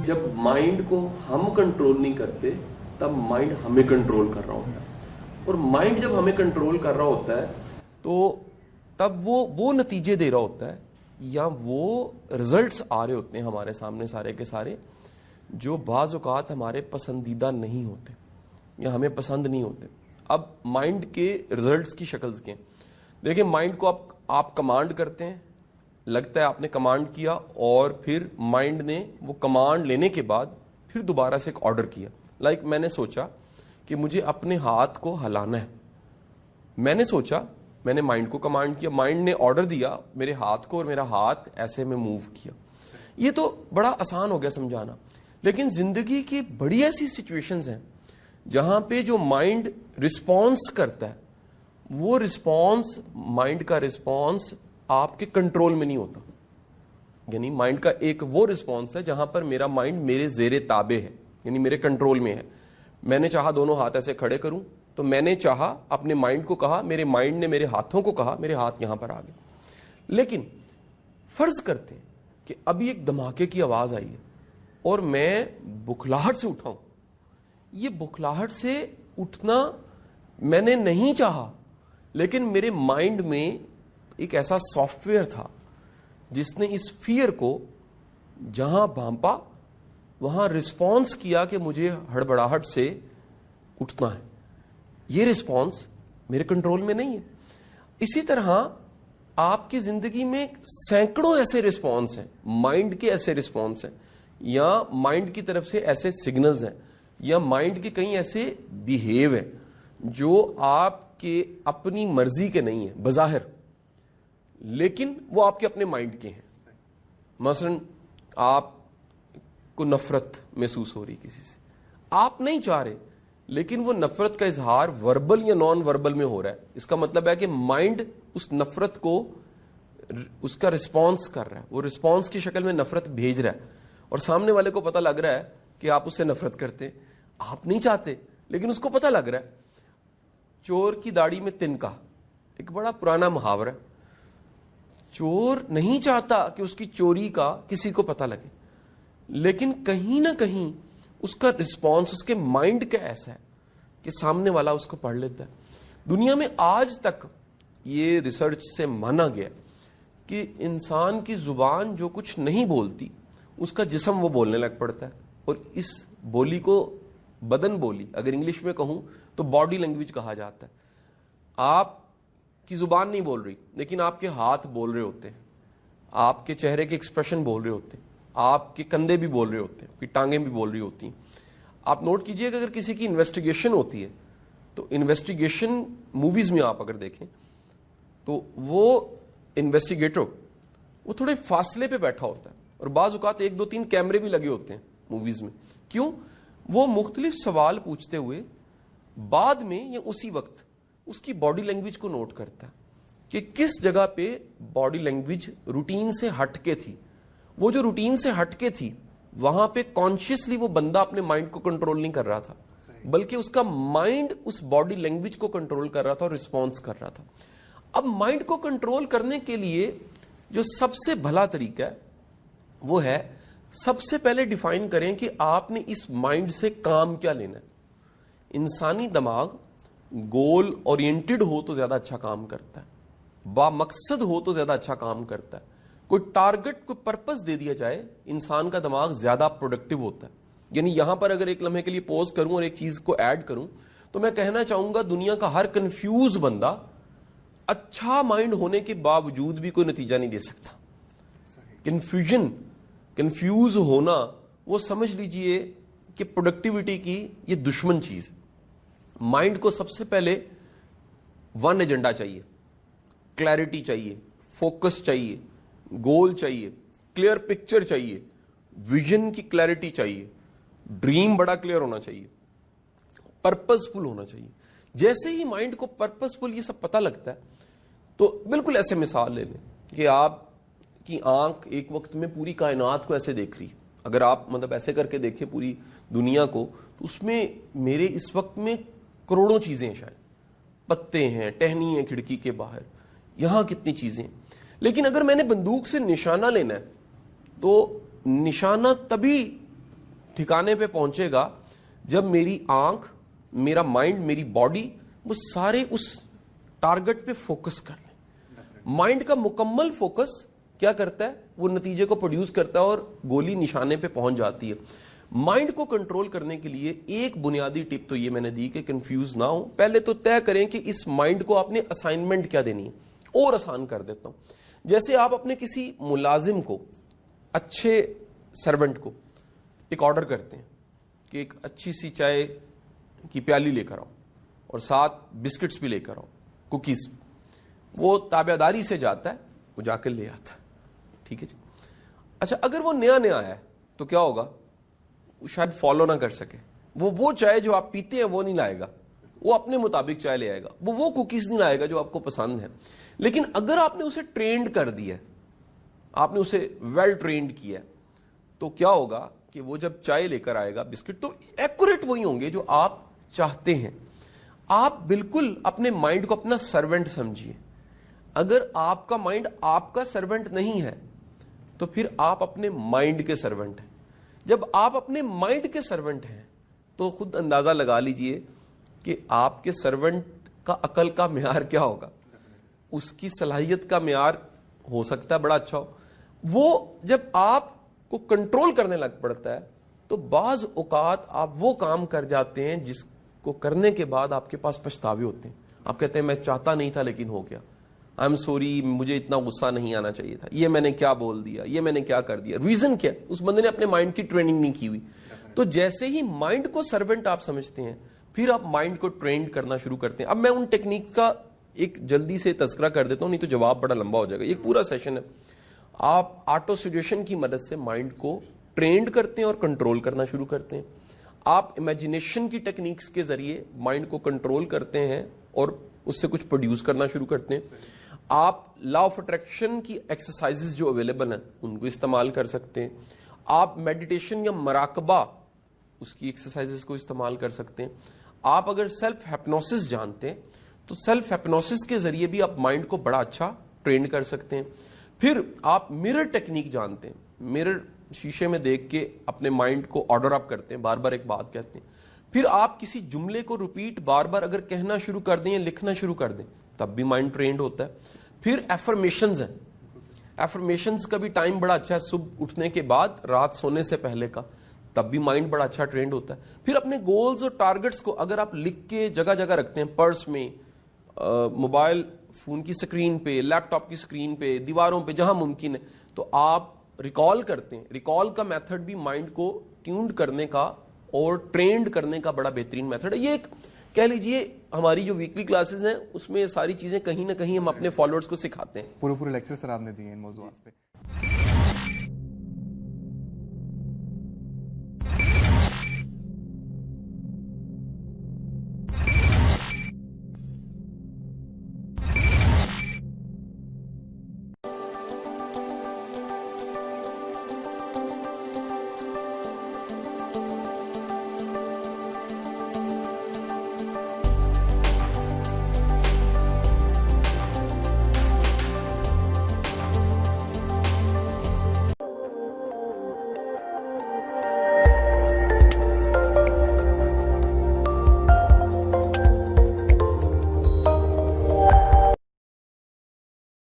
جب مائنڈ کو ہم کنٹرول نہیں کرتے تب مائنڈ ہمیں کنٹرول کر رہا ہوتا ہے، اور مائنڈ جب ہمیں کنٹرول کر رہا ہوتا ہے تو تب وہ نتیجے دے رہا ہوتا ہے یا وہ رزلٹس آ رہے ہوتے ہیں ہمارے سامنے سارے کے سارے، جو بعض اوقات ہمارے پسندیدہ نہیں ہوتے یا ہمیں پسند نہیں ہوتے. اب مائنڈ کے رزلٹس کی شکلز کے دیکھیں، مائنڈ کو آپ کمانڈ کرتے ہیں، لگتا ہے آپ نے کمانڈ کیا اور پھر مائنڈ نے وہ کمانڈ لینے کے بعد پھر دوبارہ سے ایک آرڈر کیا. لائک میں نے سوچا کہ مجھے اپنے ہاتھ کو ہلانا ہے، میں نے سوچا، میں نے مائنڈ کو کمانڈ کیا، مائنڈ نے آرڈر دیا میرے ہاتھ کو اور میرا ہاتھ ایسے میں موو کیا. یہ تو بڑا آسان ہو گیا سمجھانا، لیکن زندگی کی بڑی ایسی سچویشنز ہیں جہاں پہ جو مائنڈ رسپانس کرتا ہے وہ رسپانس، مائنڈ کا رسپانس آپ کے کنٹرول میں نہیں ہوتا. یعنی مائنڈ کا ایک وہ رسپانس ہے جہاں پر میرا مائنڈ میرے زیر تابع ہے، یعنی میرے کنٹرول میں ہے. میں نے چاہا دونوں ہاتھ ایسے کھڑے کروں تو میں نے چاہا اپنے مائنڈ کو کہا، میرے مائنڈ نے میرے ہاتھوں کو کہا، میرے ہاتھ یہاں پر آ گئے. لیکن فرض کرتے ہیں کہ ابھی ایک دھماکے کی آواز آئی ہے اور میں بکھلاہٹ سے اٹھا ہوں. یہ بکھلاہٹ سے اٹھنا میں نے نہیں چاہا، لیکن میرے مائنڈ میں ایک ایسا سافٹ ویئر تھا جس نے اس فیئر کو جہاں بھانپا وہاں رسپانس کیا کہ مجھے ہڑبڑاہٹ سے اٹھنا ہے. یہ رسپانس میرے کنٹرول میں نہیں ہے. اسی طرح آپ کی زندگی میں سینکڑوں ایسے رسپانس ہیں، مائنڈ کے ایسے رسپانس ہیں، یا مائنڈ کی طرف سے ایسے سگنلز ہیں، یا مائنڈ کے کئی ایسے بیہیو ہیں جو آپ کے اپنی مرضی کے نہیں ہیں بظاہر، لیکن وہ آپ کے اپنے مائنڈ کے ہیں. مثلا آپ کو نفرت محسوس ہو رہی کسی سے، آپ نہیں چاہ رہے، لیکن وہ نفرت کا اظہار وربل یا نان وربل میں ہو رہا ہے. اس کا مطلب ہے کہ مائنڈ اس نفرت کو، اس کا رسپانس کر رہا ہے، وہ رسپانس کی شکل میں نفرت بھیج رہا ہے، اور سامنے والے کو پتہ لگ رہا ہے کہ آپ اس سے نفرت کرتے ہیں. آپ نہیں چاہتے لیکن اس کو پتہ لگ رہا ہے. چور کی داڑھی میں تنکا ایک بڑا پرانا محاورہ ہے. چور نہیں چاہتا کہ اس کی چوری کا کسی کو پتہ لگے، لیکن کہیں نہ کہیں اس کا رسپانس، اس کے مائنڈ کا ایسا ہے کہ سامنے والا اس کو پڑھ لیتا ہے. دنیا میں آج تک یہ ریسرچ سے مانا گیا کہ انسان کی زبان جو کچھ نہیں بولتی اس کا جسم وہ بولنے لگ پڑتا ہے، اور اس بولی کو بدن بولی، اگر انگلش میں کہوں تو باڈی لینگویج کہا جاتا ہے. آپ کی زبان نہیں بول رہی لیکن آپ کے ہاتھ بول رہے ہوتے ہیں، آپ کے چہرے کے ایکسپریشن بول رہے ہوتے ہیں، آپ کے کندھے بھی بول رہے ہوتے ہیں، آپ کی ٹانگیں بھی بول رہی ہوتی ہیں. آپ نوٹ کیجئے کہ اگر کسی کی انویسٹیگیشن ہوتی ہے تو انویسٹیگیشن موویز میں آپ اگر دیکھیں تو وہ انویسٹیگیٹر وہ تھوڑے فاصلے پہ بیٹھا ہوتا ہے، اور بعض اوقات 1 2 3 کیمرے بھی لگے ہوتے ہیں موویز میں. کیوں؟ وہ مختلف سوال پوچھتے ہوئے بعد میں یا اسی وقت اس کی باڈی لینگویج کو نوٹ کرتا ہے کہ کس جگہ پہ باڈی لینگویج روٹین سے ہٹ کے تھی. وہ جو روٹین سے ہٹ کے تھی وہاں پہ کانشیسلی وہ بندہ اپنے مائنڈ کو کنٹرول نہیں کر رہا تھا، بلکہ اس کا مائنڈ اس باڈی لینگویج کو کنٹرول کر رہا تھا اور رسپانس کر رہا تھا. اب مائنڈ کو کنٹرول کرنے کے لیے جو سب سے بھلا طریقہ ہے وہ ہے، سب سے پہلے ڈیفائن کریں کہ آپ نے اس مائنڈ سے کام کیا لینا ہے. انسانی دماغ گول اورینٹڈ ہو تو زیادہ اچھا کام کرتا ہے، با مقصد ہو تو زیادہ اچھا کام کرتا ہے. کوئی ٹارگٹ، کوئی پرپس دے دیا جائے، انسان کا دماغ زیادہ پروڈکٹیو ہوتا ہے. یعنی یہاں پر اگر ایک لمحے کے لیے پوز کروں اور ایک چیز کو ایڈ کروں تو میں کہنا چاہوں گا دنیا کا ہر کنفیوز بندہ اچھا مائنڈ ہونے کے باوجود بھی کوئی نتیجہ نہیں دے سکتا. کنفیوز ہونا وہ سمجھ لیجئے کہ پروڈکٹیوٹی کی یہ دشمن چیز ہے. مائنڈ کو سب سے پہلے 1 ایجنڈا چاہیے، کلیئرٹی چاہیے، فوکس چاہیے، گول چاہیے، کلیئر پکچر چاہیے، ویژن کی کلیئرٹی چاہیے، ڈریم بڑا کلیئر ہونا چاہیے، پرپزفل ہونا چاہیے. جیسے ہی مائنڈ کو پرپزفل یہ سب پتہ لگتا ہے تو بالکل ایسے مثال لے لیں کہ آپ کی آنکھ ایک وقت میں پوری کائنات کو ایسے دیکھ رہی ہے. اگر آپ مطلب ایسے کر کے دیکھیں پوری دنیا کو تو اس میں میرے اس وقت میں کروڑوں چیزیں ہیں، شاید پتے ہیں، ٹہنی ہیں کھڑکی کے باہر، یہاں کتنی چیزیں. لیکن اگر میں نے بندوق سے نشانہ لینا ہے تو نشانہ تبھی ٹھکانے پہ پہنچے گا جب میری آنکھ, میرا مائنڈ, میری باڈی وہ سارے اس ٹارگٹ پہ فوکس کر لیں. مائنڈ کا مکمل فوکس کیا کرتا ہے, وہ نتیجے کو پروڈیوس کرتا ہے اور گولی نشانے پہ پہنچ جاتی ہے. مائنڈ کو کنٹرول کرنے کے لیے ایک بنیادی ٹپ تو یہ میں نے دی کہ کنفیوز نہ ہو. پہلے تو طے کریں کہ اس مائنڈ کو آپ نے اسائنمنٹ کیا دینی ہے, اور آسان کر دیتا ہوں. جیسے آپ اپنے کسی ملازم کو, اچھے سرونٹ کو ایک آرڈر کرتے ہیں کہ ایک اچھی سی چائے کی پیالی لے کر آؤ اور ساتھ بسکٹس بھی لے کر آؤ, کوکیز. وہ تابعداری سے جاتا ہے, وہ جا کر لے آتا ہے, ٹھیک ہے جی. اچھا, اگر وہ نیا آیا ہے تو کیا ہوگا, وہ شاید فالو نہ کر سکے. وہ چائے جو آپ پیتے ہیں وہ نہیں لائے گا, وہ اپنے مطابق چائے لے آئے گا. وہ کوکیز نہیں لائے گا جو آپ کو پسند ہے. لیکن اگر آپ نے اسے ٹرینڈ کر دیا, آپ نے اسے ویل ٹرینڈ کیا, تو کیا ہوگا کہ وہ جب چائے لے کر آئے گا, بسکٹ, تو ایکوریٹ وہی ہوں گے جو آپ چاہتے ہیں. آپ بالکل اپنے مائنڈ کو اپنا سرونٹ سمجھیے. اگر آپ کا مائنڈ آپ کا سرونٹ نہیں ہے تو پھر آپ اپنے مائنڈ کے سرونٹ ہیں. جب آپ اپنے مائنڈ کے سرونٹ ہیں تو خود اندازہ لگا لیجئے کہ آپ کے سرونٹ کا عقل کا معیار کیا ہوگا. اس کی صلاحیت کا معیار ہو سکتا ہے بڑا اچھا ہو. وہ جب آپ کو کنٹرول کرنے لگ پڑتا ہے تو بعض اوقات آپ وہ کام کر جاتے ہیں جس کو کرنے کے بعد آپ کے پاس پچھتاوے ہوتے ہیں. آپ کہتے ہیں میں چاہتا نہیں تھا لیکن ہو گیا, آئی ایم سوری, مجھے اتنا غصہ نہیں آنا چاہیے تھا, یہ میں نے کیا بول دیا, یہ میں نے کیا کر دیا. ریزن کیا, اس بندے نے اپنے مائنڈ کی ٹریننگ نہیں کی ہوئی. تو جیسے ہی مائنڈ کو سرونٹ آپ سمجھتے ہیں, پھر آپ مائنڈ کو ٹرینڈ کرنا شروع کرتے ہیں. اب میں ان ٹیکنیک کا ایک جلدی سے تذکرہ کر دیتا ہوں, نہیں تو جواب بڑا لمبا ہو جائے گا. ایک پورا سیشن ہے. آپ آٹو سجیشن کی مدد سے مائنڈ کو ٹرینڈ کرتے ہیں اور کنٹرول کرنا شروع کرتے ہیں. آپ امیجنیشن کی ٹیکنیکس کے ذریعے مائنڈ کو کنٹرول کرتے ہیں اور اس سے کچھ پروڈیوس کرنا شروع کرتے ہیں. آپ لا آف اٹریکشن کی ایکسرسائزز جو اویلیبل ہیں ان کو استعمال کر سکتے ہیں. آپ میڈیٹیشن یا مراقبہ اس کی ایکسرسائزز کو استعمال کر سکتے ہیں. آپ اگر سیلف ہیپنوسس جانتے ہیں تو سیلف ہیپنوسس کے ذریعے بھی آپ مائنڈ کو بڑا اچھا ٹرین کر سکتے ہیں. پھر آپ مرر ٹیکنیک جانتے ہیں, مرر شیشے میں دیکھ کے اپنے مائنڈ کو آرڈر اپ کرتے ہیں, بار بار ایک بات کہتے ہیں. پھر آپ کسی جملے کو ریپیٹ بار بار اگر کہنا شروع کر دیں یا لکھنا شروع کر دیں تب بھی مائنڈ ٹرینڈ ہوتا ہے. پھر ایفرمیشنز ہیں, ایفرمیشنز کا بھی ٹائم بڑا اچھا ہے, صبح اٹھنے کے بعد رات سونے سے پہلے کا, تب بھی مائنڈ بڑا اچھا ٹرینڈ ہوتا ہے. پھر اپنے گولز اور ٹارگٹس کو اگر آپ لکھ کے جگہ جگہ رکھتے ہیں, پرس میں, موبائل فون کی سکرین پہ, لیپ ٹاپ کی سکرین پہ, دیواروں پہ, جہاں ممکن ہے, تو آپ ریکال کرتے ہیں. ریکال کا میتھڈ بھی مائنڈ کو ٹیونڈ کرنے کا اور ٹرینڈ کرنے کا بڑا بہترین میتھڈ ہے. یہ ایک کہہ لیجئے ہماری جو ویکلی کلاسز ہیں اس میں یہ ساری چیزیں کہیں نہ کہیں ہم اپنے فالوورز کو سکھاتے ہیں. پورے لیکچر سر آپ نے دیے ان موضوعات پہ.